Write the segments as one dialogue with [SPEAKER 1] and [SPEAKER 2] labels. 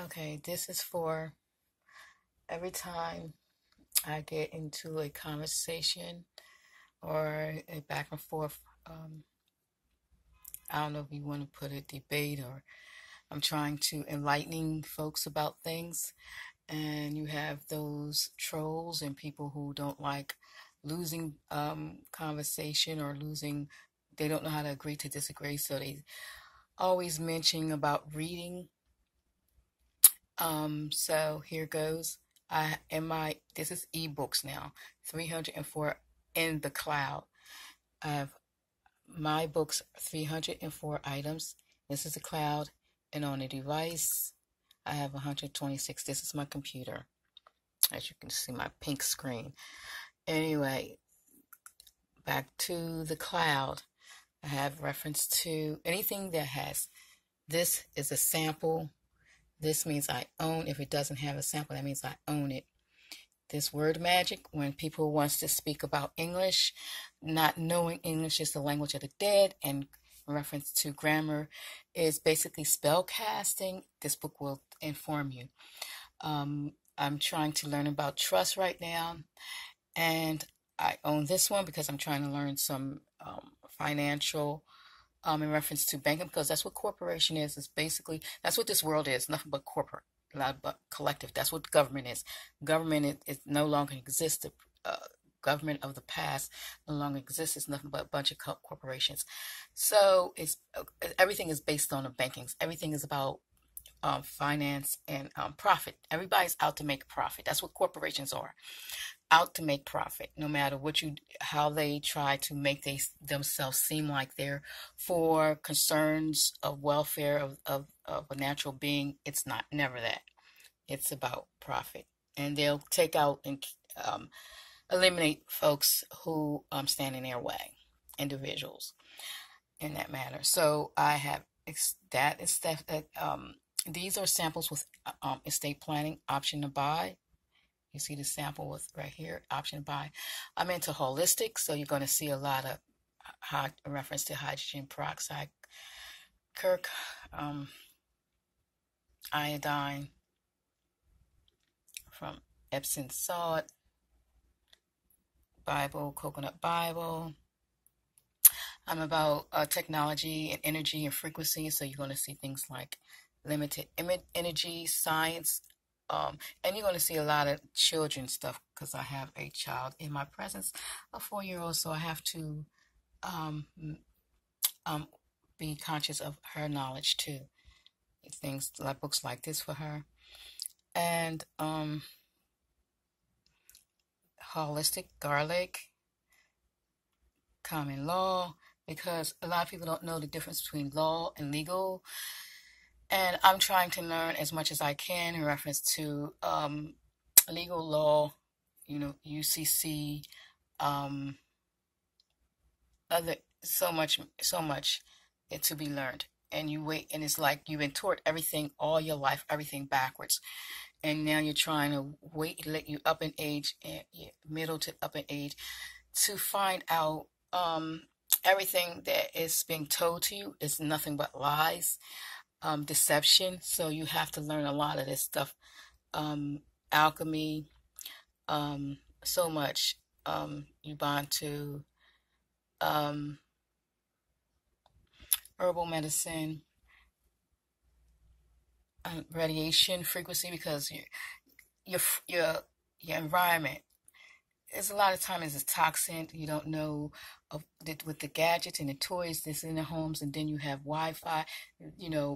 [SPEAKER 1] Okay, this is for every time I get into a conversation or a back and forth. I don't know if you want to put a debate or I'm trying to enlightening folks about things, and you have those trolls and people who don't like losing conversation or losing. They don't know how to agree to disagree, so they always mention about reading. So here goes. I in my this is ebooks now, 304 in the cloud. I have my books, 304 items. This is the cloud, and on the device, I have 126. This is my computer. As you can see, my pink screen. Anyway, back to the cloud. I have reference to anything that has this is a sample. This means I own. If it doesn't have a sample, that means I own it. This word magic, when people wants to speak about English, not knowing English is the language of the dead, and reference to grammar is basically spell casting. This book will inform you. I'm trying to learn about trust right now, and I own this one because I'm trying to learn some financial in reference to banking, because that's what corporation is basically, that's what this world is, nothing but corporate, not but collective. That's what government is. Government is no longer exists. The government of the past no longer exists. It's nothing but a bunch of corporations. So it's everything is based on the bankings. Everything is about finance and profit. Everybody's out to make profit. That's what corporations are, out to make profit. No matter what you, how they try to make themselves seem like they're for concerns of welfare of a natural being. It's not, never that. It's about profit, and they'll take out and eliminate folks who stand in their way, individuals in that matter. So I have that is stuff that these are samples with estate planning, option to buy. You see the sample with right here, option to buy. I'm into holistic, so you're going to see a lot of reference to hydrogen peroxide, Kirk, iodine from Epsom salt, Bible, coconut Bible. I'm about technology and energy and frequency, so you're going to see things like limited energy, science, and you're going to see a lot of children stuff because I have a child in my presence, a 4-year-old, so I have to um, um, be conscious of her knowledge too. Things like books like this for her, and holistic garlic, common law, because a lot of people don't know the difference between law and legal. And I'm trying to learn as much as I can in reference to legal law, UCC, um, other so much to be learned. And you wait, and it's like you've been taught everything all your life, everything backwards, and now you're trying to wait, let you up in age, and middle to up in age, to find out everything that is being told to you is nothing but lies, deception. So you have to learn a lot of this stuff, alchemy, so much. You bond to um, herbal medicine, radiation frequency, because your your your environment. There's a lot of times it's a toxin. You don't know with the gadgets and the toys that's in the homes, and then you have Wi-Fi,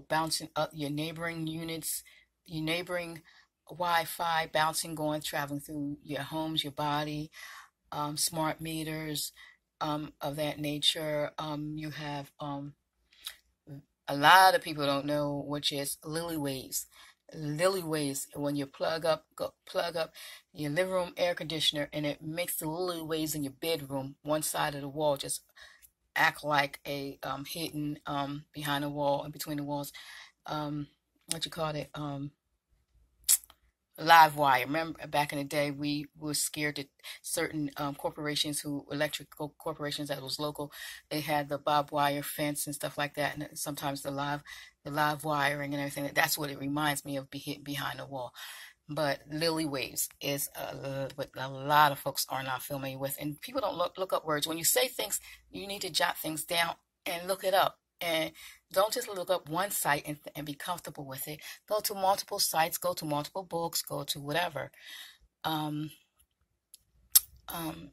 [SPEAKER 1] bouncing up your neighboring units, your neighboring Wi-Fi bouncing, traveling through your homes, your body, smart meters, of that nature. You have a lot of people don't know, which is lily waves. Lily waves, when you plug up your living room air conditioner, and it makes the lily waves in your bedroom, one side of the wall, just act like a hidden behind the wall and between the walls. What you call it? live wire. Remember back in the day, we were scared that certain corporations, electrical corporations that was local, they had the barbed wire fence and stuff like that, and sometimes the live wiring and everything. That's what it reminds me of, behind the wall. But lily waves is what a lot of folks are not familiar with, and people don't look up words. When you say things, you need to jot things down and look it up. And don't just look up one site and be comfortable with it. Go to multiple sites, go to multiple books, go to whatever. Um, um,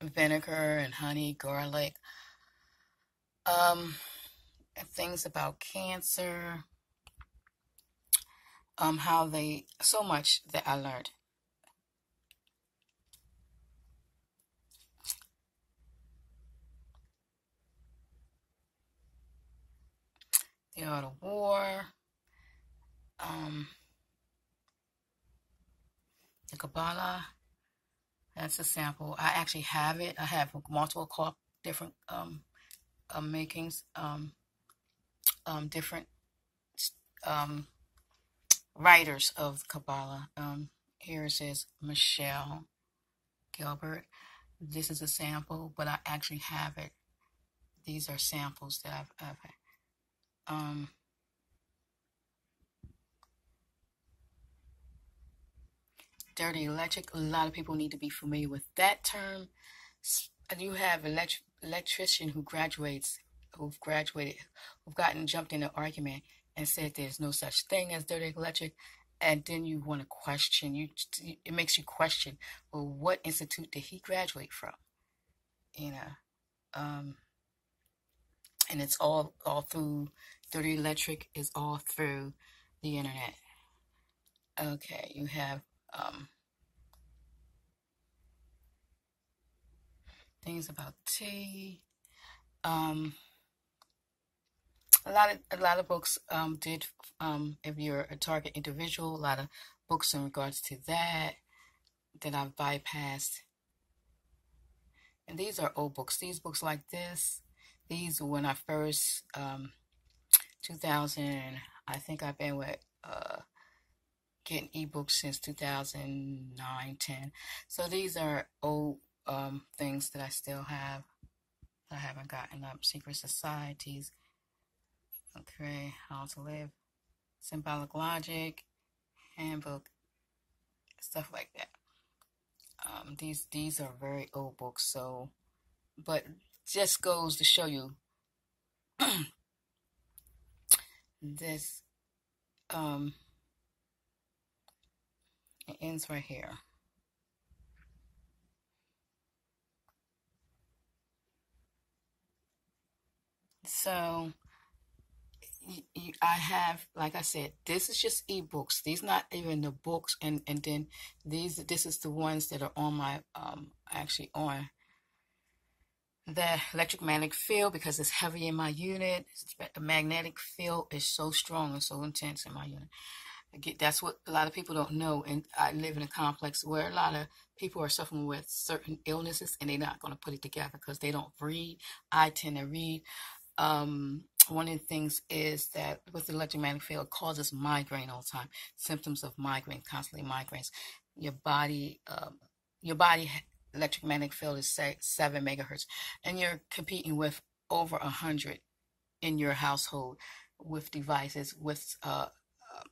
[SPEAKER 1] Vinegar and honey, garlic, um, and things about cancer, how they, so much that I learned. The art of war, um, the Kabbalah. That's a sample. I actually have it. I have multiple different makings, different um, writers of Kabbalah. Here it says Michelle Gilbert. This is a sample, but I actually have it. These are samples that I've had. Dirty electric. A lot of people need to be familiar with that term. You have electrician who've graduated, who've jumped in an argument and said there's no such thing as dirty electric, and then you want to question. It makes you question. Well, what institute did he graduate from? You know, and it's all through. Dirty electric is all through the internet. Okay, you have things about tea. Um, a lot of books did if you're a target individual, a lot of books in regards to that I've bypassed. And these are old books. These books like this, these were when I first 2000. I think I've been with getting ebooks since 2009, 10. So these are old things that I still have. I haven't gotten up. Secret Societies. Okay, How to Live. Symbolic Logic. Handbook. Stuff like that. These are very old books. So, but just goes to show you this. It ends right here. So I have, like I said, this is just ebooks. These not even the books, and then this is the ones that are on my actually on the electromagnetic field, because it's heavy in my unit. The magnetic field is so strong and so intense in my unit. That's what a lot of people don't know. And I live in a complex where a lot of people are suffering with certain illnesses, and they're not going to put it together because they don't read. I tend to read. One of the things is that with the electromagnetic field, it causes migraine all the time. Symptoms of migraine, constantly migraines. Your body, electromagnetic field is say 7 megahertz, and you're competing with over 100 in your household with devices with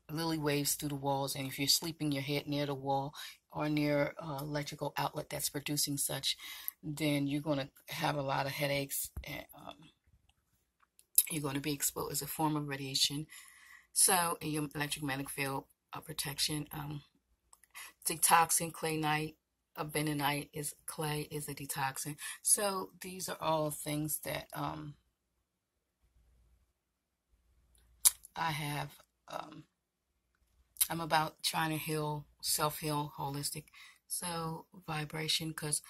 [SPEAKER 1] lily waves through the walls. And if you're sleeping your head near the wall or near electrical outlet that's producing such, then you're going to have a lot of headaches, and you're going to be exposed as a form of radiation. So in your electromagnetic field protection, detoxing clay bentonite is clay is a detoxin. So these are all things that I have. I'm about trying to self-heal, holistic. So vibration, because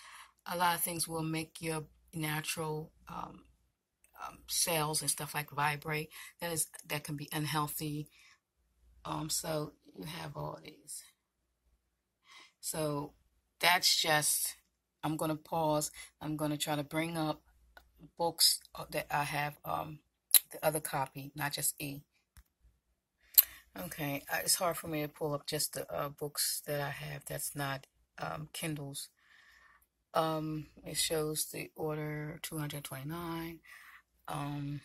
[SPEAKER 1] a lot of things will make your natural cells and stuff like vibrate. That can be unhealthy. So you have all these. So that's just. I'm gonna pause. I'm gonna try to bring up books that I have. The other copy, not just E. Okay, it's hard for me to pull up just the books that I have that's not Kindles. It shows the order 229. Um,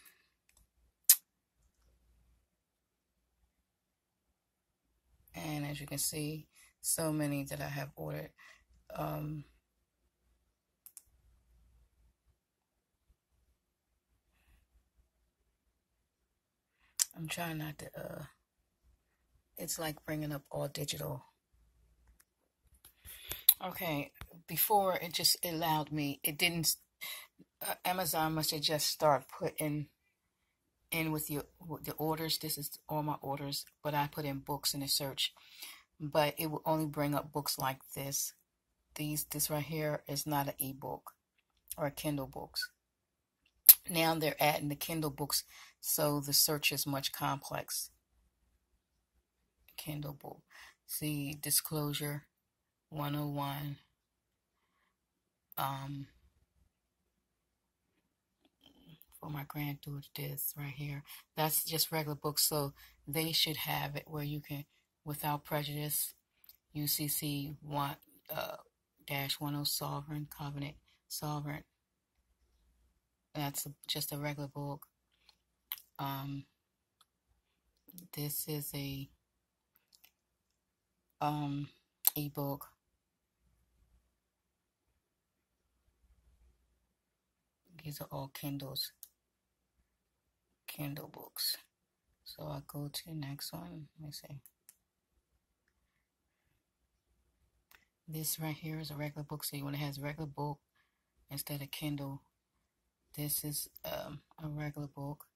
[SPEAKER 1] and as you can see, so many that I have ordered. Um, I'm trying not to, it's like bringing up all digital. Okay, before it just allowed me, it didn't, Amazon must have just start putting in with the orders. This is all my orders, but I put in books in the search, but it will only bring up books like this. This right here is not an ebook or a Kindle books. Now they're adding the Kindle books, so the search is much complex. Kindle book. See, disclosure 101. For my granddaughter, this right here. That's just regular books, so they should have it where you can, without prejudice, UCC 1 -10 Sovereign Covenant Sovereign. That's just a regular book. This is a ebook. These are all Kindle books. So I'll go to the next one. Let me see. This right here is a regular book. So when it has regular book instead of Kindle, this is a regular book.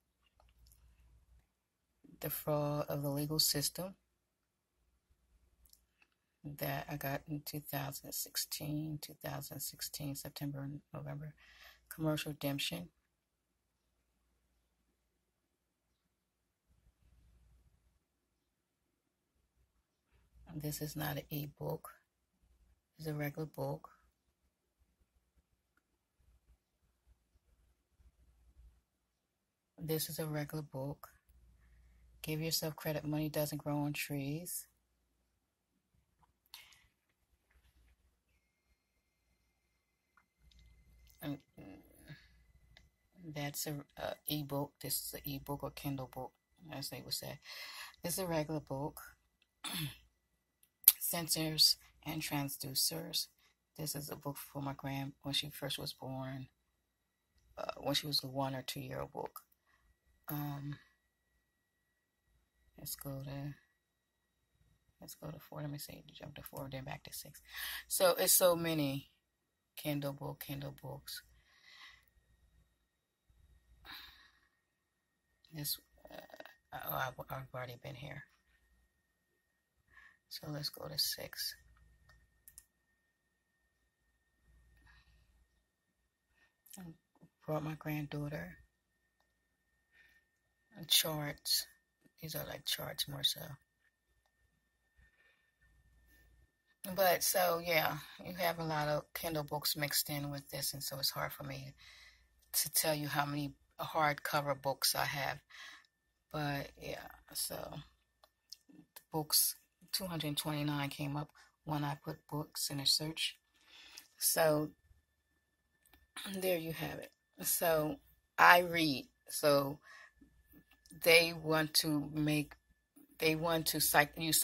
[SPEAKER 1] The Fraud of the Legal System, that I got in 2016, September and November. Commercial Redemption. This is not an e-book. It's a regular book. This is a regular book. Give yourself credit. Money doesn't grow on trees. And that's a ebook. This is an ebook or Kindle book, as they would say. This is a regular book. Sensors and Transducers. This is a book for my grand when she first was born. When she was a 1 or 2 year old book. Let's go to 4. Let me see. Jump to 4, then back to 6. So it's so many Kindle books. This I've already been here. So let's go to 6. I brought my granddaughter. Charts. These are like charts more so. But so yeah, you have a lot of Kindle books mixed in with this, and so it's hard for me to tell you how many hardcover books I have. But yeah, so the books 229 came up when I put books in a search. So there you have it. So I read. So they want to use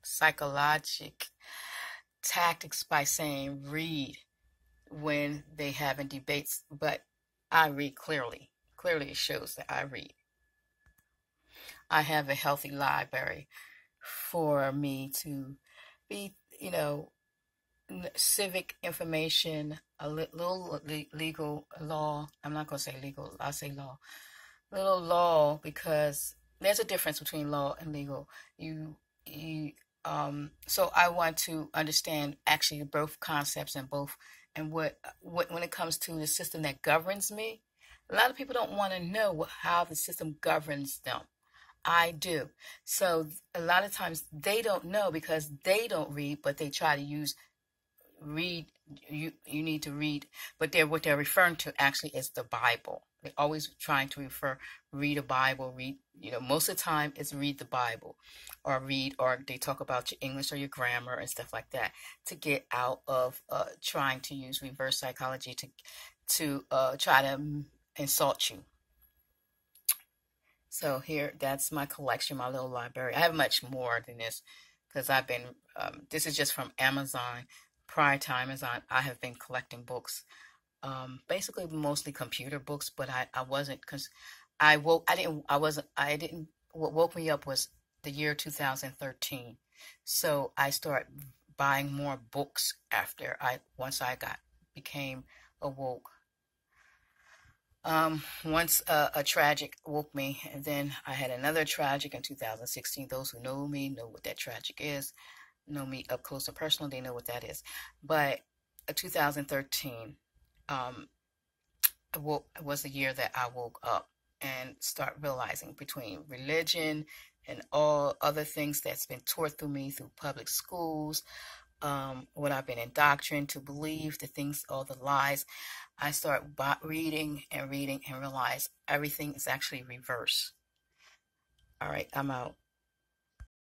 [SPEAKER 1] psychologic tactics by saying read when they having debates, but I read clearly. Clearly it shows that I read. I have a healthy library for me to be, civic information, a little legal law. I'm not going to say legal, I'll say law. Little law, because there's a difference between law and legal. So I want to understand actually both concepts and what when it comes to the system that governs me. A lot of people don't want to know how the system governs them. I do. So a lot of times they don't know because they don't read, but they try to read. You need to read, but what they're referring to actually is the Bible. They're always trying to read a Bible, most of the time it's read the Bible or they talk about your English or your grammar and stuff like that to get out of trying to use reverse psychology to try to insult you. So here, that's my collection, my little library. I have much more than this because this is just from Amazon. Prior to Amazon, I have been collecting books, basically mostly computer books, but I wasn't, because what woke me up was the year 2013. So I started buying more books once I became awoke. Once a tragic woke me, and then I had another tragic in 2016. Those who know me know what that tragic is, know me up close and personal, they know what that is. But 2013 was the year that I woke up and start realizing between religion and all other things that's been taught through me through public schools, what I've been indoctrinated to believe, the things, all the lies. I start reading and reading and realize everything is actually reverse. All right, I'm out.